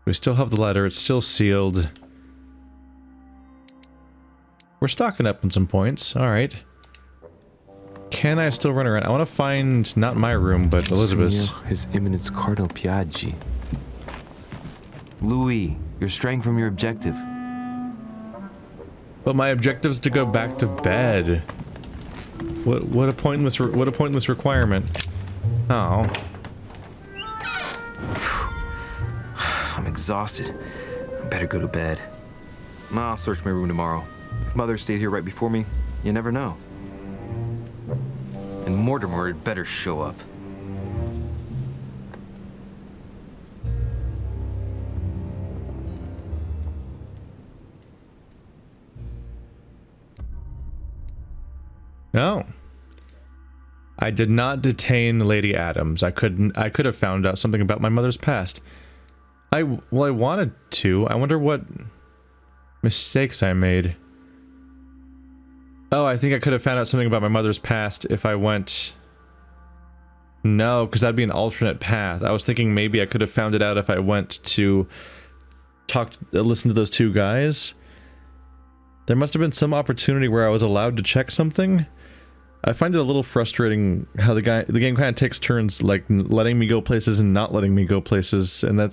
We still have the letter. It's still sealed. We're stocking up on some points. Alright. Can I still run around? I want to find, not my room, but Elizabeth's. His Eminence Cardinal Piaggi. Louis, you're straying from your objective. But my objective is to go back to bed. What a pointless requirement. Oh. I'm exhausted. I better go to bed. I'll search my room tomorrow. If Mother stayed here right before me, you never know. And Mortimer had better show up. No. I did not detain Lady Adams. I could have found out something about my mother's past. I wanted to. I wonder what mistakes I made. Oh, I think I could have found out something about my mother's past if I went... No, because that'd be an alternate path. I was thinking maybe I could have found it out if I went to listen to those two guys. There must have been some opportunity where I was allowed to check something. I find it a little frustrating how the game kind of takes turns, like letting me go places and not letting me go places, and I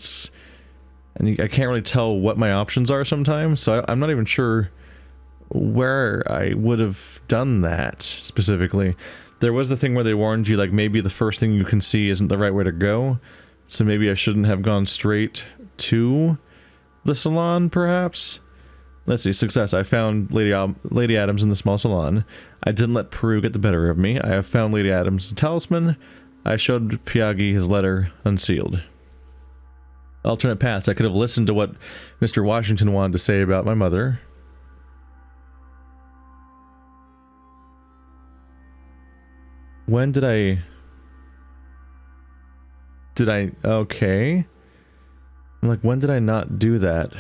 can't really tell what my options are sometimes, so I'm not even sure where I would have done that specifically. There was the thing where they warned you, like, maybe the first thing you can see isn't the right way to go, so maybe I shouldn't have gone straight to the salon, perhaps? Let's see, success. I found Lady Adams in the small salon. I didn't let Peru get the better of me. I have found Lady Adams' talisman. I showed Piaggi his letter unsealed. Alternate paths. I could have listened to what Mr. Washington wanted to say about my mother. When did I... Okay. I'm like, when did I not do that?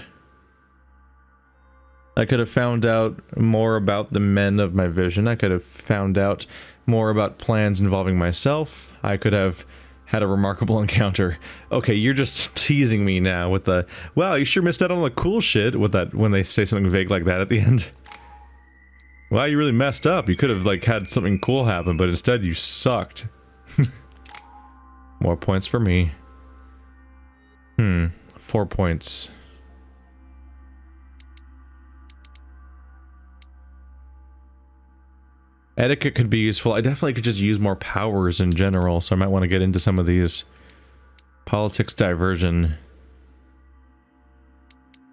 I could have found out more about the men of my vision. I could have found out more about plans involving myself. I could have had a remarkable encounter. Okay, you're just teasing me now with the, wow, you sure missed out on all the cool shit with that, when they say something vague like that at the end. Wow, you really messed up. You could have, like, had something cool happen, but instead you sucked. More points for me. 4 points. Etiquette could be useful. I definitely could just use more powers in general, so I might want to get into some of these. Politics diversion.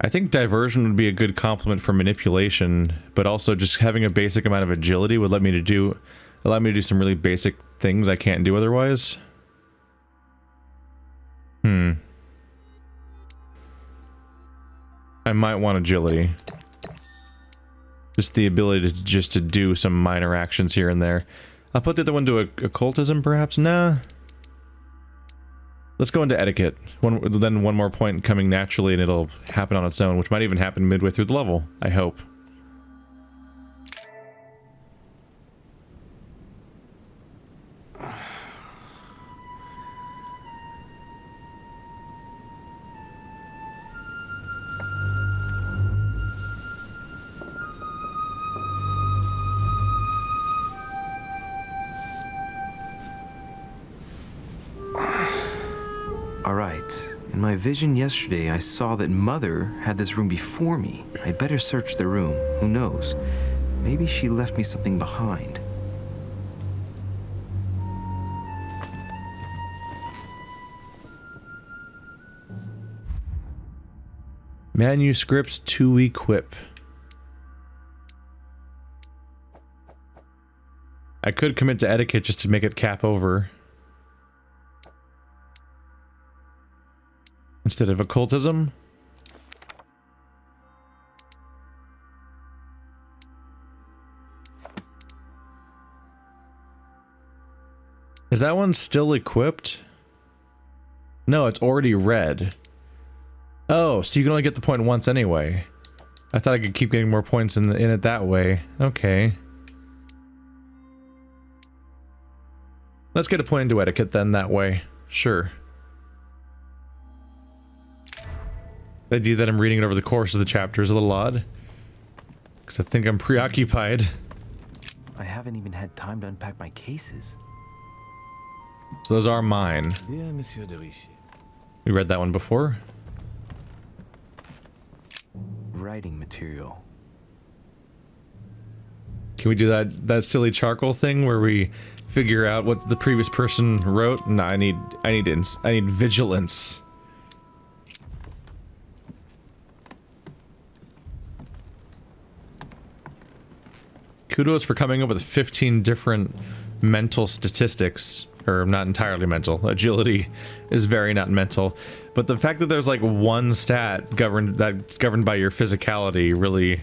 I think diversion would be a good complement for manipulation, but also just having a basic amount of agility would allow me to do some really basic things I can't do otherwise. I might want agility. Just the ability to do some minor actions here and there. I'll put the other one to occultism, perhaps? Nah. Let's go into etiquette. Then one more point coming naturally and it'll happen on its own, which might even happen midway through the level, I hope. Alright, in my vision yesterday I saw that Mother had this room before me. I'd better search the room, who knows? Maybe she left me something behind. Manuscripts to equip. I could commit to etiquette just to make it cap over. Instead of occultism. Is that one still equipped? No, it's already red. Oh, so you can only get the point once anyway. I thought I could keep getting more points in it that way. Okay. Let's get a point into etiquette then that way. Sure. The idea that I'm reading it over the course of the chapter is a little odd. Because I think I'm preoccupied. I haven't even had time to unpack my cases. So those are mine. Dear Monsieur de Richet. We read that one before. Writing material. Can we do that silly charcoal thing where we figure out what the previous person wrote? No, I need vigilance. Kudos for coming up with 15 different mental statistics. Or not entirely mental. Agility is very not mental. But the fact that there's like one stat governed by your physicality really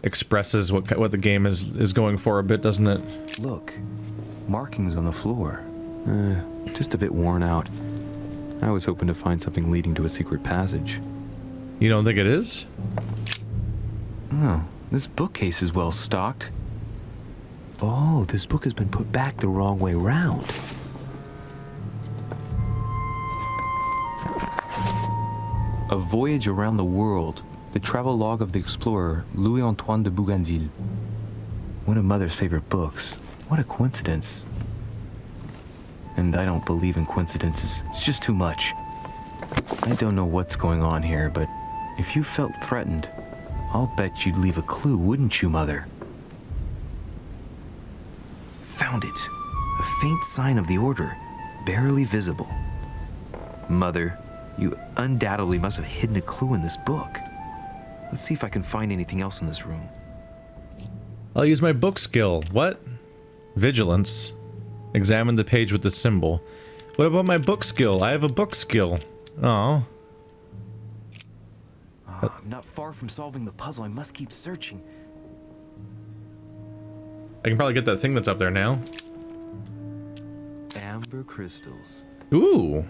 expresses what the game is going for a bit, doesn't it? Look, markings on the floor. Just a bit worn out. I was hoping to find something leading to a secret passage. You don't think it is? No, this bookcase is well stocked. Oh, this book has been put back the wrong way round. A Voyage Around the World, the travelogue of the explorer Louis-Antoine de Bougainville. One of Mother's favorite books. What a coincidence. And I don't believe in coincidences. It's just too much. I don't know what's going on here, but if you felt threatened, I'll bet you'd leave a clue, wouldn't you, Mother? Found it. A faint sign of the order, barely visible. Mother, you undoubtedly must have hidden a clue in this book. Let's see if I can find anything else in this room. I'll use my book skill. What? Vigilance. Examine the page with the symbol. What about my book skill? I have a book skill. Oh. I'm not far from solving the puzzle. I must keep searching. I can probably get that thing that's up there now. Amber crystals. Ooh.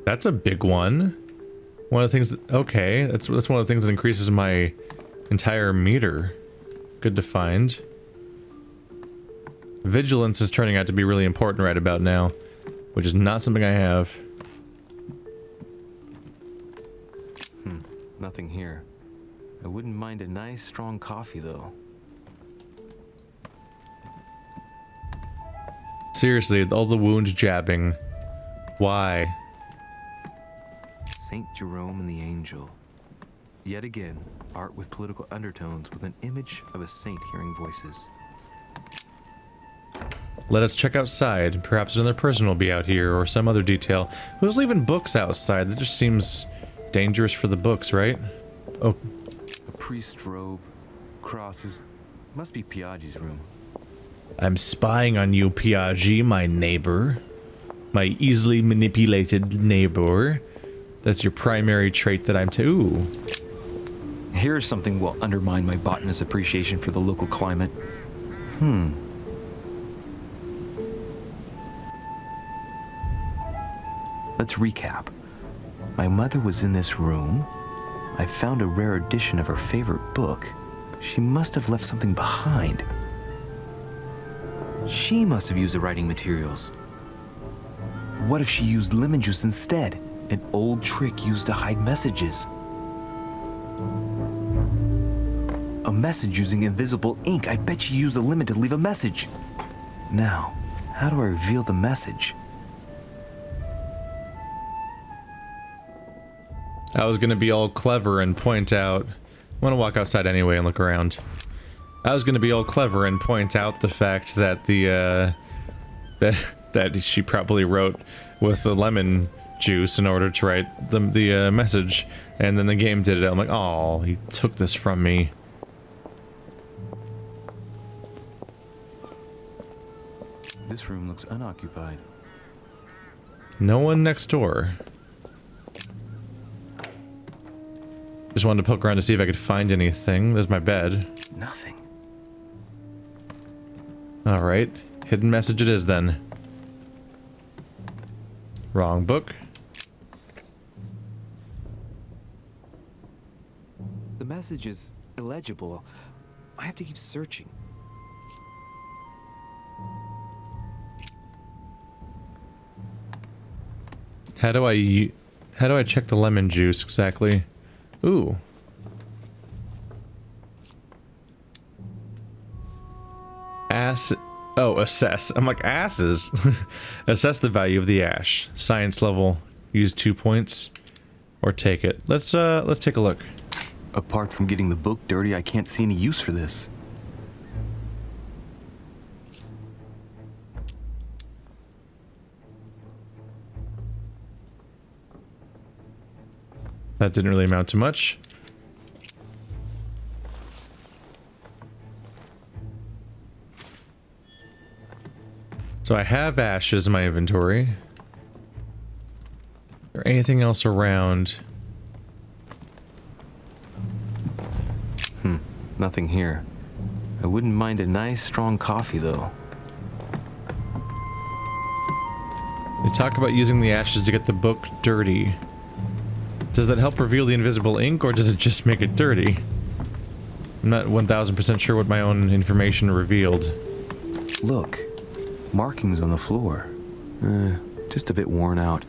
That's a big one. One of the things that, okay, that's one of the things that increases my entire meter. Good to find. Vigilance is turning out to be really important right about now, which is not something I have. Nothing here. I wouldn't mind a nice strong coffee though. Seriously, all the wound jabbing. Why? Saint Jerome and the Angel. Yet again, art with political undertones with an image of a saint hearing voices. Let us check outside. Perhaps another person will be out here, or some other detail. Who's leaving books outside? That just seems dangerous for the books, right? Oh. A priest's robe, crosses. Must be Piaggi's room. I'm spying on you, Piaggi, my neighbor. My easily manipulated neighbor. That's your primary trait that I'm Ooh. Here's something will undermine my botanist's appreciation for the local climate. Let's recap. My mother was in this room. I found a rare edition of her favorite book. She must have left something behind. She must have used the writing materials. What if she used lemon juice instead? An old trick used to hide messages. A message using invisible ink. I bet she used a lemon to leave a message. Now, how do I reveal the message? I was gonna be all clever and point out... I'm gonna walk outside anyway and look around. I was gonna be all clever and point out the fact that the, that she probably wrote with the lemon juice in order to write the message, and then the game did it. I'm like, oh, he took this from me. This room looks unoccupied. No one next door. Just wanted to poke around to see if I could find anything. There's my bed. Nothing. Alright. Hidden message it is then. Wrong book. The message is illegible. I have to keep searching. How do I How do I check the lemon juice exactly? Ooh. Oh, assess. I'm like, asses. Assess the value of the ash. Science level. Use 2 points. Or take it. Let's take a look. Apart from getting the book dirty, I can't see any use for this. That didn't really amount to much. So I have ashes in my inventory. Is there anything else around? Nothing here. I wouldn't mind a nice, strong coffee, though. They talk about using the ashes to get the book dirty. Does that help reveal the invisible ink, or does it just make it dirty? I'm not 1000% sure what my own information revealed. Look. Markings on the floor. Just a bit worn out.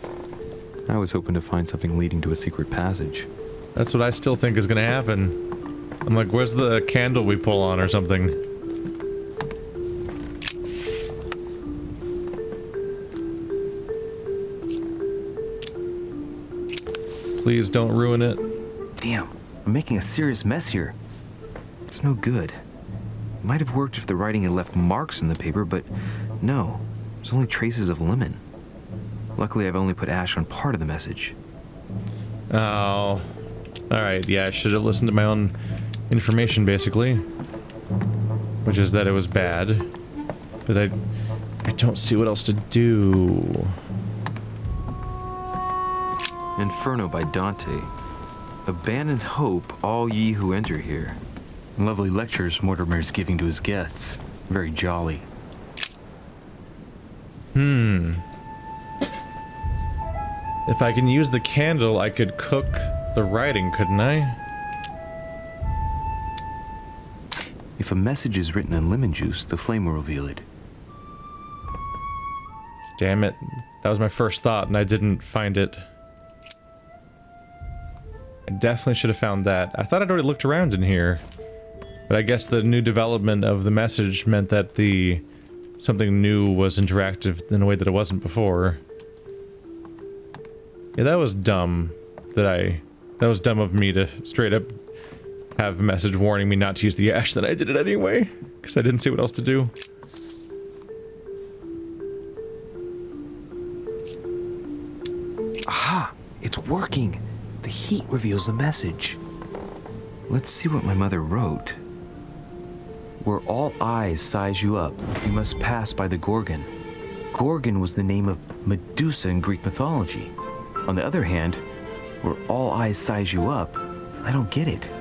I was hoping to find something leading to a secret passage. That's what I still think is gonna happen. I'm like, where's the candle we pull on or something? Please don't ruin it. Damn, I'm making a serious mess here. It's no good. It might have worked if the writing had left marks in the paper, but no. There's only traces of lemon. Luckily, I've only put ash on part of the message. Oh. Alright, yeah, I should have listened to my own information, basically. Which is that it was bad. But I don't see what else to do. Inferno by Dante. Abandon hope, all ye who enter here. Lovely lectures Mortimer's giving to his guests. Very jolly. If I can use the candle, I could cook the writing, couldn't I? If a message is written in lemon juice, the flame will reveal it. Damn it. That was my first thought, and I didn't find it. I definitely should have found that. I thought I'd already looked around in here. But I guess the new development of the message meant that something new was interactive in a way that it wasn't before. Yeah, that was dumb. That was dumb of me to straight up have a message warning me not to use the ash, then I did it anyway. Because I didn't see what else to do. Aha! It's working! The heat reveals the message. Let's see what my mother wrote. Where all eyes size you up, you must pass by the Gorgon. Gorgon was the name of Medusa in Greek mythology. On the other hand, where all eyes size you up, I don't get it.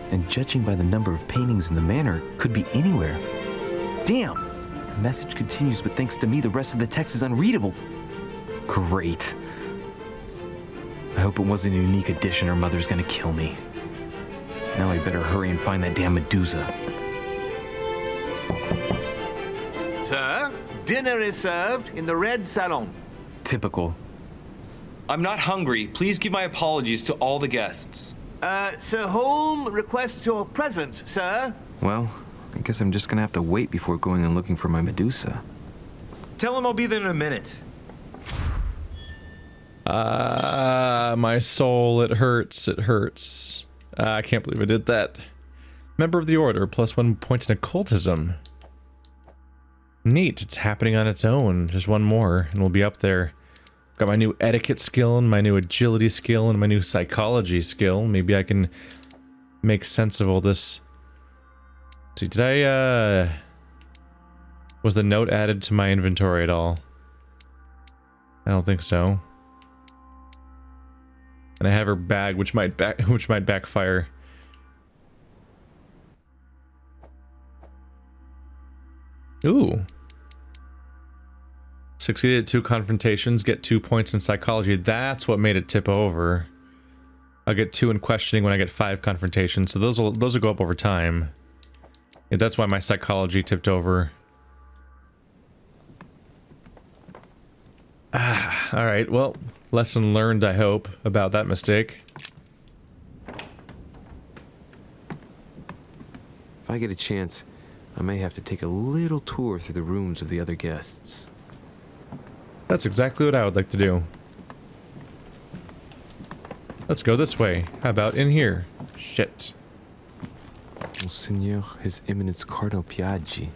And judging by the number of paintings in the manor, could be anywhere. Damn! The message continues, but thanks to me, the rest of the text is unreadable. Great. I hope it wasn't a unique edition or Mother's gonna kill me. Now I better hurry and find that damn Medusa. Sir, dinner is served in the red salon. Typical. I'm not hungry. Please give my apologies to all the guests. Sir Holm requests your presence, sir. Well, I guess I'm just gonna have to wait before going and looking for my Medusa. Tell him I'll be there in a minute. My soul, it hurts, it hurts. I can't believe I did that. Member of the Order, +1 point in occultism. Neat, it's happening on its own. Just one more, and we'll be up there. Got my new etiquette skill, and my new agility skill, and my new psychology skill. Maybe I can make sense of all this. See, did I, was the note added to my inventory at all? I don't think so. And I have her bag, which might backfire. Ooh. Succeeded at 2 confrontations, get 2 points in psychology. That's what made it tip over. I'll get 2 in questioning when I get 5 confrontations, so those will go up over time. Yeah, that's why my psychology tipped over. Alright, well, Lesson learned, I hope, about that mistake. If I get a chance, I may have to take a little tour through the rooms of the other guests. That's exactly what I would like to do. Let's go this way. How about in here? Shit. Monseigneur, His Eminence Cardinal Piaggi.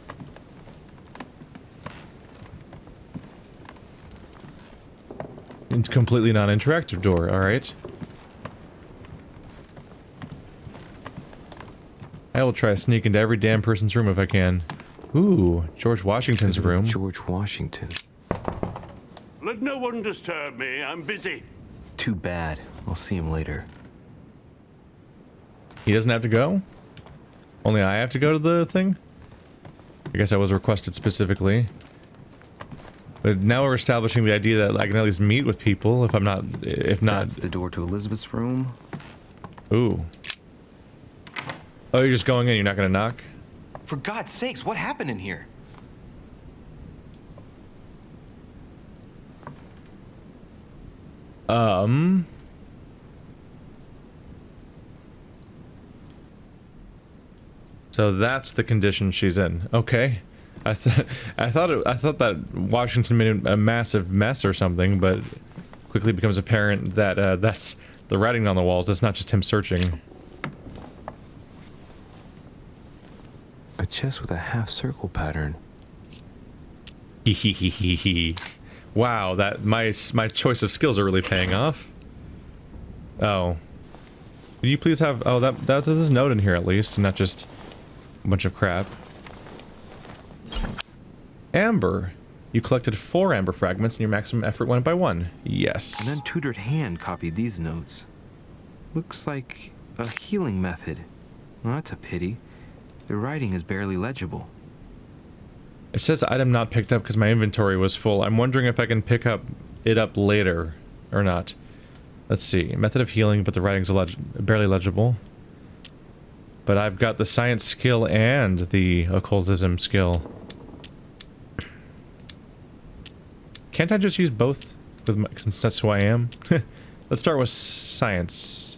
Completely non-interactive door, alright. I will try to sneak into every damn person's room if I can. Ooh, George Washington's room. George Washington. Let no one disturb me. I'm busy. Too bad. I'll see him later. He doesn't have to go? Only I have to go to the thing? I guess I was requested specifically. But now we're establishing the idea that I can at least meet with people if not... That's the door to Elizabeth's room. Ooh. Oh, you're just going in, you're not gonna knock? For God's sakes, what happened in here? So that's the condition she's in. Okay. I thought that Washington made a massive mess or something, but quickly becomes apparent that that's the writing on the walls. That's not just him searching. A chest with a half-circle pattern. Wow, that my choice of skills are really paying off. Oh. Could you please have... Oh, there's a note in here at least, and not just a bunch of crap. Amber. You collected 4 amber fragments and your maximum effort went by 1. Yes. An untutored hand copied these notes. Looks like a healing method. Well, that's a pity. The writing is barely legible. It says item not picked up because my inventory was full. I'm wondering if I can pick it up later or not. Let's see. Method of healing, but the writing's barely legible. But I've got the science skill and the occultism skill. Can't I just use both? Since that's who I am? Let's start with science.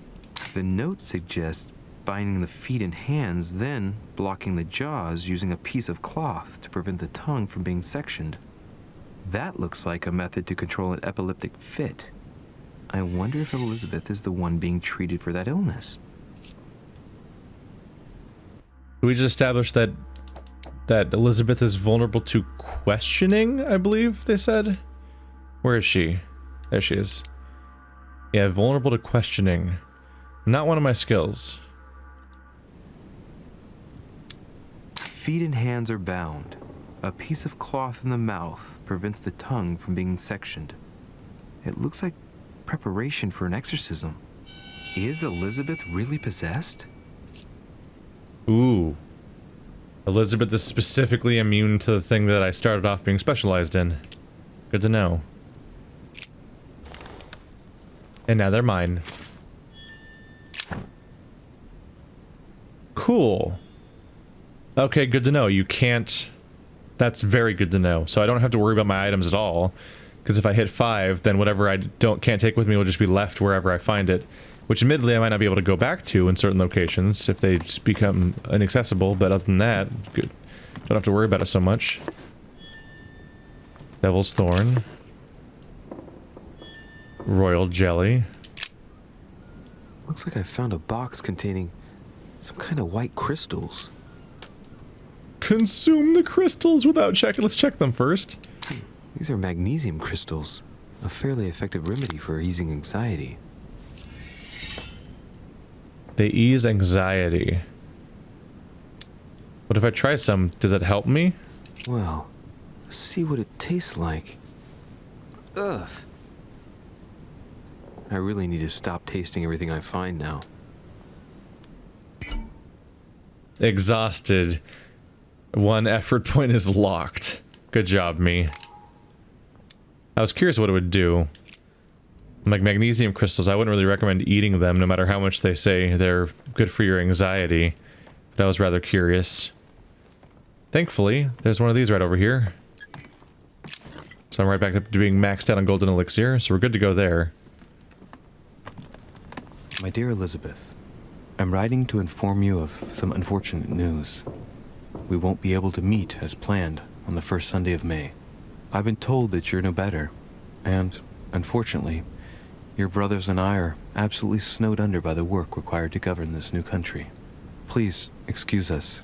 The note suggests binding the feet and hands, then blocking the jaws using a piece of cloth to prevent the tongue from being sectioned. That looks like a method to control an epileptic fit. I wonder if Elizabeth is the one being treated for that illness. We just established that Elizabeth is vulnerable to questioning, I believe they said. Where is she? There she is. Yeah, vulnerable to questioning. Not one of my skills. Feet and hands are bound. A piece of cloth in the mouth prevents the tongue from being sectioned. It looks like preparation for an exorcism. Is Elizabeth really possessed? Ooh. Elizabeth is specifically immune to the thing that I started off being specialized in. Good to know. And now they're mine. Cool. Okay, good to know. You can't... That's very good to know. So I don't have to worry about my items at all. Because if I hit 5, then whatever I can't take with me will just be left wherever I find it. Which admittedly I might not be able to go back to in certain locations if they just become inaccessible, but other than that, good. Don't have to worry about it so much. Devil's Thorn. Royal Jelly. Looks like I found a box containing some kind of white crystals. Consume the crystals without checking. Let's check them first. These are magnesium crystals, a fairly effective remedy for easing anxiety. They ease anxiety. What if I try some? Does it help me? Well, let's see what it tastes like. Ugh. I really need to stop tasting everything I find now. Exhausted. 1 effort point is locked. Good job, me. I was curious what it would do. Like magnesium crystals, I wouldn't really recommend eating them no matter how much they say they're good for your anxiety. But I was rather curious. Thankfully, there's one of these right over here. So I'm right back up to being maxed out on golden elixir, so we're good to go there. My dear Elizabeth, I'm writing to inform you of some unfortunate news. We won't be able to meet as planned on the first Sunday of May. I've been told that you're no better, and, unfortunately, your brothers and I are absolutely snowed under by the work required to govern this new country. Please excuse us.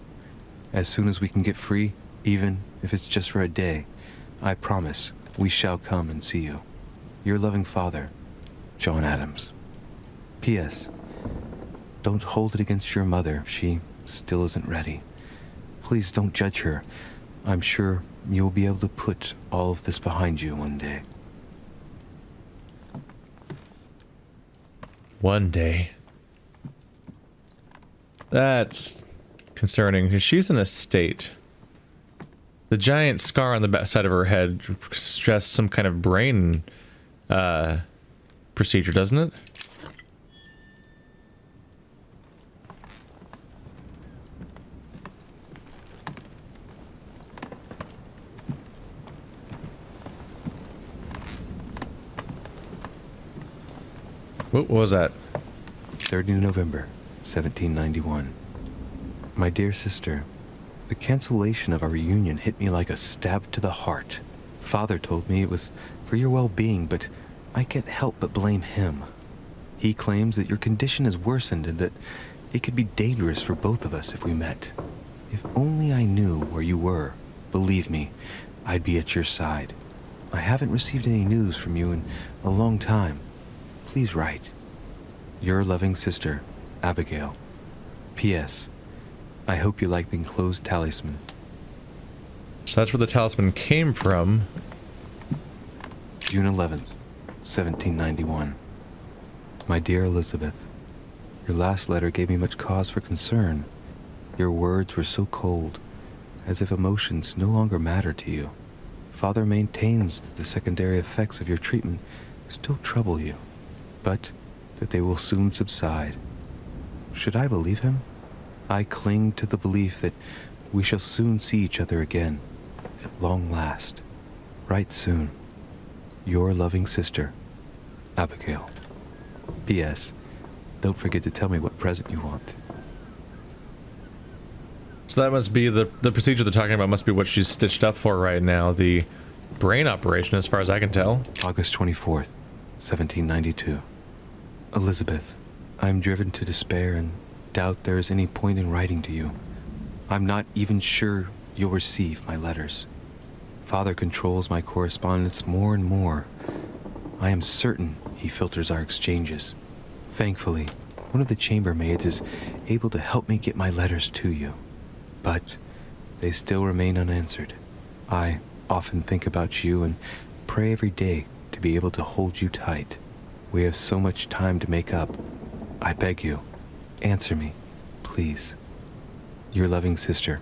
As soon as we can get free, even if it's just for a day, I promise we shall come and see you. Your loving father, John Adams. P.S. Don't hold it against your mother. She still isn't ready. Please don't judge her. I'm sure you'll be able to put all of this behind you one day. One day. That's concerning, because she's in a state. The giant scar on the back side of her head suggests some kind of brain procedure, doesn't it? What was that? 3rd November, 1791. My dear sister, the cancellation of our reunion hit me like a stab to the heart. Father told me it was for your well-being, but I can't help but blame him. He claims that your condition has worsened and that it could be dangerous for both of us if we met. If only I knew where you were, believe me, I'd be at your side. I haven't received any news from you in a long time. Please write. Your loving sister, Abigail. P.S. I hope you like the enclosed talisman. So that's where the talisman came from. June 11th, 1791. My dear Elizabeth, your last letter gave me much cause for concern. Your words were so cold, as if emotions no longer matter to you. Father maintains that the secondary effects of your treatment still trouble you, but that they will soon subside. Should I believe him? I cling to the belief that we shall soon see each other again, at long last. Write soon. Your loving sister, Abigail. P.S. Don't forget to tell me what present you want. So that must be the procedure they're talking about, must be what she's stitched up for right now. The brain operation, as far as I can tell. August 24th, 1792. Elizabeth, I'm driven to despair and doubt there is any point in writing to you. I'm not even sure you'll receive my letters. Father controls my correspondence more and more. I am certain he filters our exchanges. Thankfully, one of the chambermaids is able to help me get my letters to you. But they still remain unanswered. I often think about you and pray every day to be able to hold you tight. We have so much time to make up. I beg you, answer me, please. Your loving sister,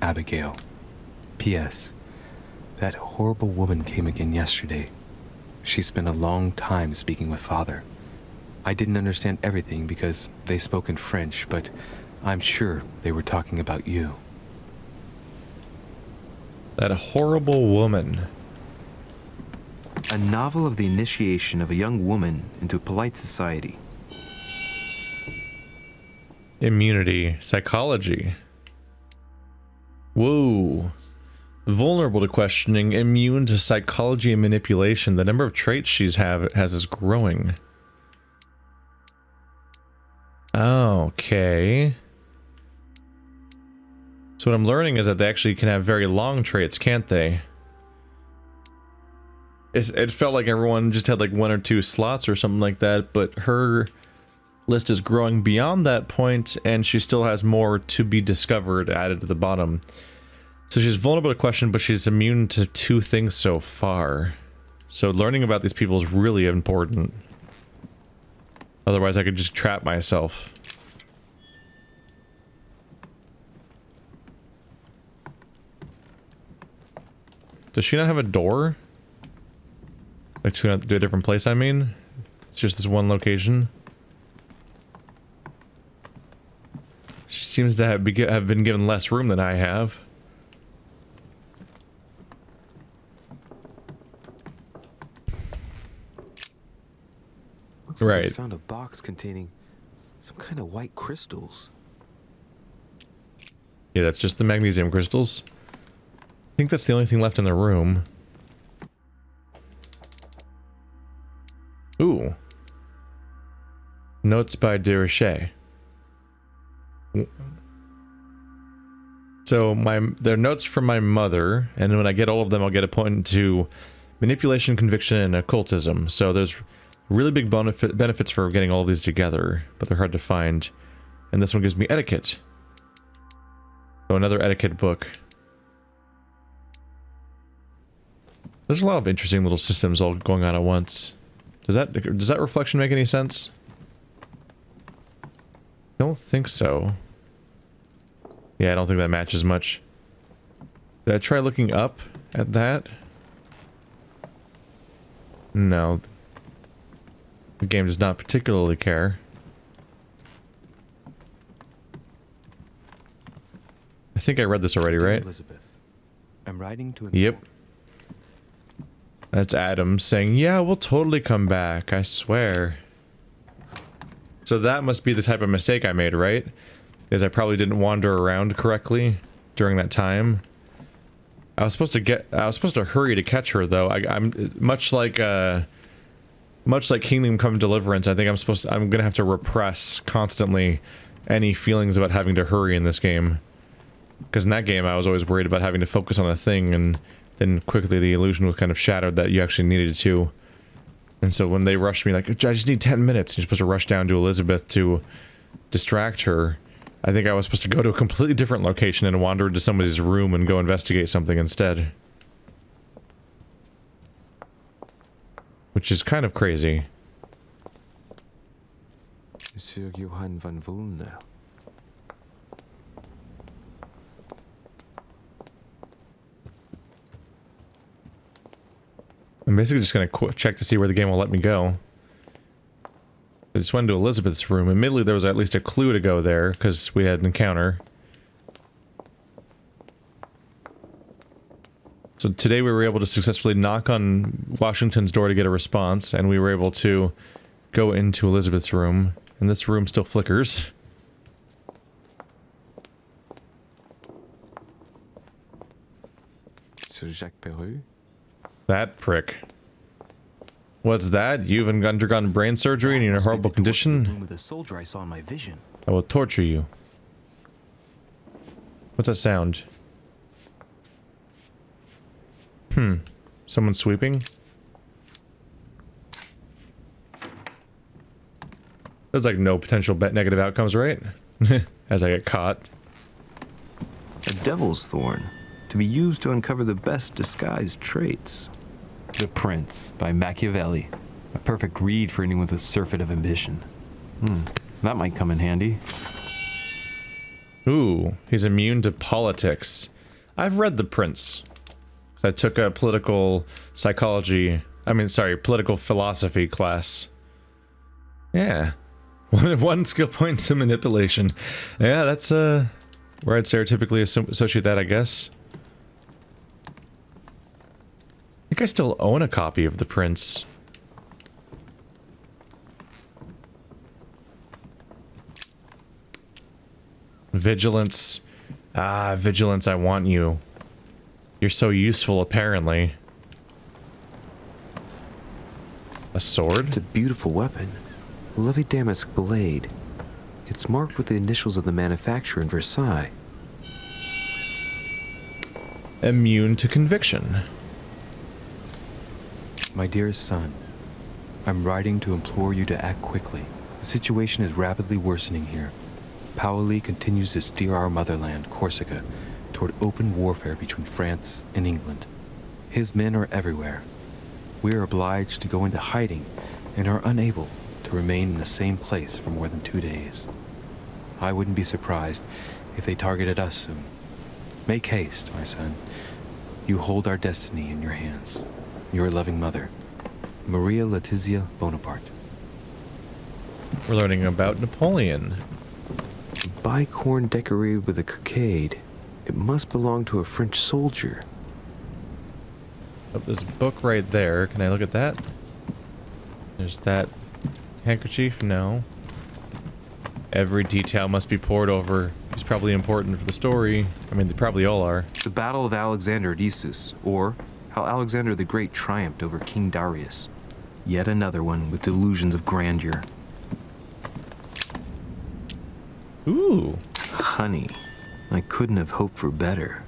Abigail. P.S. That horrible woman came again yesterday. She spent a long time speaking with Father. I didn't understand everything because they spoke in French, but I'm sure they were talking about you. That horrible woman. A novel of the initiation of a young woman into polite society. Immunity. Psychology. Whoa. Vulnerable to questioning, immune to psychology and manipulation. The number of traits she's has is growing. Okay. So what I'm learning is that they actually can have very long traits, can't they? It felt like everyone just had like 1 or 2 slots or something like that, but her list is growing beyond that point, and she still has more to be discovered added to the bottom. So she's vulnerable to question, but she's immune to 2 things so far. So learning about these people is really important. Otherwise I could just trap myself. Does she not have a door? Like to a different place, I mean? It's just this one location. She seems to have been given less room than I have. Looks like they Right. found a box containing some kind of white crystals. Yeah, that's just the magnesium crystals. I think that's the only thing left in the room. Ooh. Notes by Derichet. So they're notes from my mother, and when I get all of them, I'll get a point to manipulation, conviction, and occultism. So there's really big benefits for getting all of these together, but they're hard to find. And this one gives me etiquette. So another etiquette book. There's a lot of interesting little systems all going on at once. Does that reflection make any sense? Don't think so. Yeah, I don't think that matches much. Did I try looking up at that? No. The game does not particularly care. I think I read this already, right? Elizabeth, I'm writing to. Yep. That's Adam saying, yeah, we'll totally come back, I swear. So that must be the type of mistake I made, right? Is I probably didn't wander around correctly during that time. I was supposed to hurry to catch her, though. I'm much like Kingdom Come Deliverance. I think I'm gonna have to repress constantly any feelings about having to hurry in this game. Because in that game, I was always worried about having to focus on a thing, and then quickly the illusion was kind of shattered that you actually needed to. And so when they rushed me, like, I just need 10 minutes, you're supposed to rush down to Elizabeth to distract her. I think I was supposed to go to a completely different location and wander into somebody's room and go investigate something instead. Which is kind of crazy. Monsieur Johann van Volner. I'm basically just gonna check to see where the game will let me go. I just went into Elizabeth's room. Admittedly, there was at least a clue to go there, because we had an encounter. So today we were able to successfully knock on Washington's door to get a response, and we were able to go into Elizabeth's room, and this room still flickers. Sir Jacques Perru? That prick. What's that? You've undergone brain surgery and you're in a horrible condition? With a soldier I saw in my vision. I will torture you. What's that sound? Someone sweeping? There's like no potential negative outcomes, right? As I get caught. A devil's thorn, to be used to uncover the best disguised traits. The Prince by Machiavelli. A perfect read for anyone with a surfeit of ambition. That might come in handy. Ooh, he's immune to politics. I've read The Prince. I took a political philosophy class. Yeah. One skill point to manipulation. Yeah, that's where I'd stereotypically associate that, I guess. I think I still own a copy of The Prince. Vigilance. Ah, Vigilance, I want you. You're so useful, apparently. A sword? It's a beautiful weapon. A lovely damask blade. It's marked with the initials of the manufacturer in Versailles. Immune to conviction. My dearest son, I'm writing to implore you to act quickly. The situation is rapidly worsening here. Paoli continues to steer our motherland, Corsica, toward open warfare between France and England. His men are everywhere. We are obliged to go into hiding and are unable to remain in the same place for more than 2 days. I wouldn't be surprised if they targeted us soon. Make haste, my son. You hold our destiny in your hands. Your loving mother, Maria Letizia Bonaparte. We're learning about Napoleon. A bicorn decorated with a cockade. It must belong to a French soldier. Oh, there's a book right there. Can I look at that? There's that handkerchief? No. Every detail must be pored over. He's probably important for the story. I mean, they probably all are. The Battle of Alexander at Issus, or how Alexander the Great triumphed over King Darius. Yet another one with delusions of grandeur. Ooh. Honey, I couldn't have hoped for better.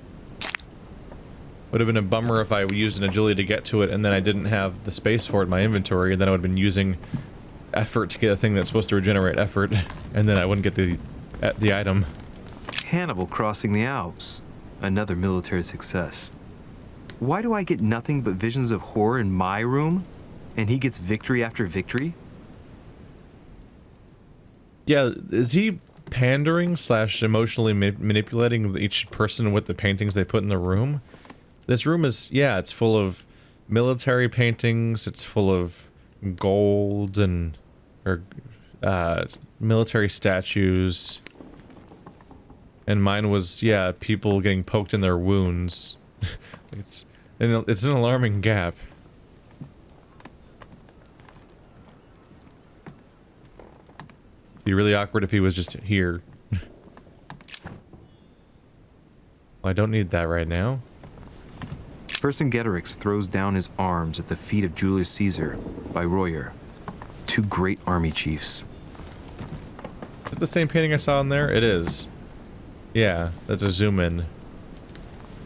Would have been a bummer if I used an agility to get to it and then I didn't have the space for it in my inventory, and then I would have been using effort to get a thing that's supposed to regenerate effort, and then I wouldn't get the item. Hannibal crossing the Alps. Another military success. Why do I get nothing but visions of horror in my room, and he gets victory after victory? Yeah, is he pandering / emotionally manipulating each person with the paintings they put in the room? This room is, yeah, it's full of military paintings, it's full of gold and military statues, and mine was, yeah, people getting poked in their wounds. It's an alarming gap. It'd be really awkward if he was just here. Well, I don't need that right now. Vercingetorix throws down his arms at the feet of Julius Caesar by Royer, two great army chiefs. Is that the same painting I saw in there? It is. Yeah, that's a zoom in.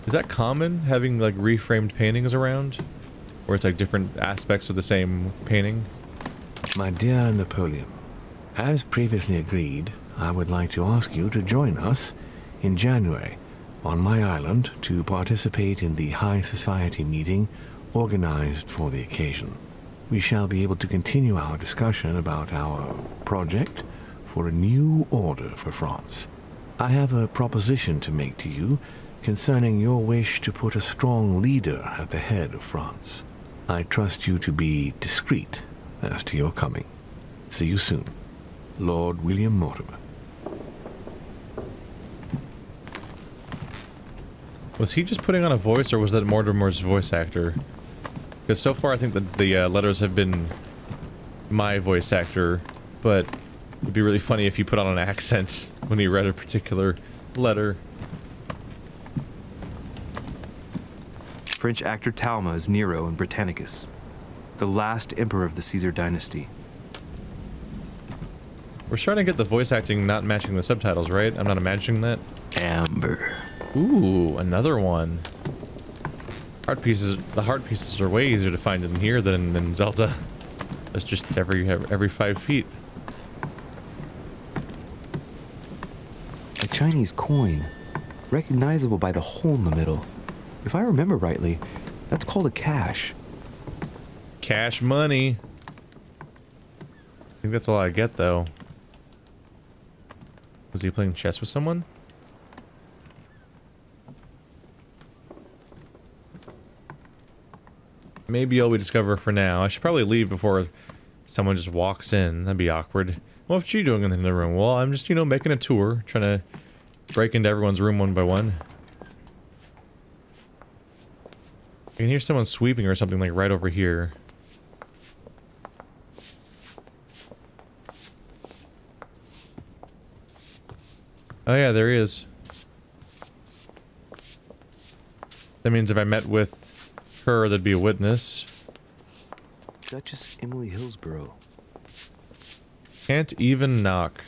Is that common, having like reframed paintings around? Where it's like different aspects of the same painting? My dear Napoleon, as previously agreed, I would like to ask you to join us in January on my island to participate in the High Society meeting organized for the occasion. We shall be able to continue our discussion about our project for a new order for France. I have a proposition to make to you concerning your wish to put a strong leader at the head of France. I trust you to be discreet as to your coming. See you soon. Lord William Mortimer. Was he just putting on a voice, or was that Mortimer's voice actor? Because so far I think that the letters have been my voice actor, but it'd be really funny if he put on an accent when he read a particular letter. French actor Talma is Nero in Britannicus, the last emperor of the Caesar dynasty. We're starting to get the voice acting not matching the subtitles, right? I'm not imagining that. Amber. Ooh, another one. Heart pieces. The heart pieces are way easier to find in here than in Zelda. That's just every 5 feet. A Chinese coin, recognizable by the hole in the middle. If I remember rightly, that's called a cash. Cash money. I think that's all I get, though. Was he playing chess with someone? Maybe all we discover for now. I should probably leave before someone just walks in. That'd be awkward. What are you doing in the room? Well, I'm just, you know, making a tour. Trying to break into everyone's room one by one. I can hear someone sweeping or something like right over here. Oh yeah, there he is. That means if I met with her, there'd be a witness. Duchess Emily Hillsborough. Can't even knock.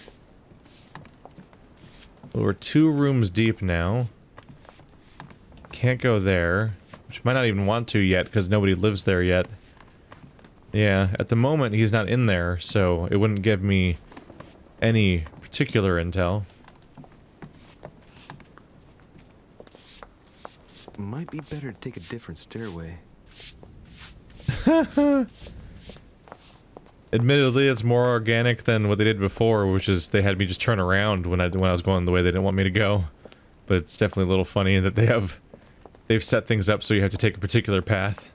Well, we're 2 rooms deep now. Can't go there. Which might not even want to yet, because nobody lives there yet. Yeah, at the moment he's not in there, so it wouldn't give me any particular intel. Might be better to take a different stairway. Admittedly, it's more organic than what they did before, which is they had me just turn around when I was going the way they didn't want me to go. But it's definitely a little funny that they've set things up so you have to take a particular path.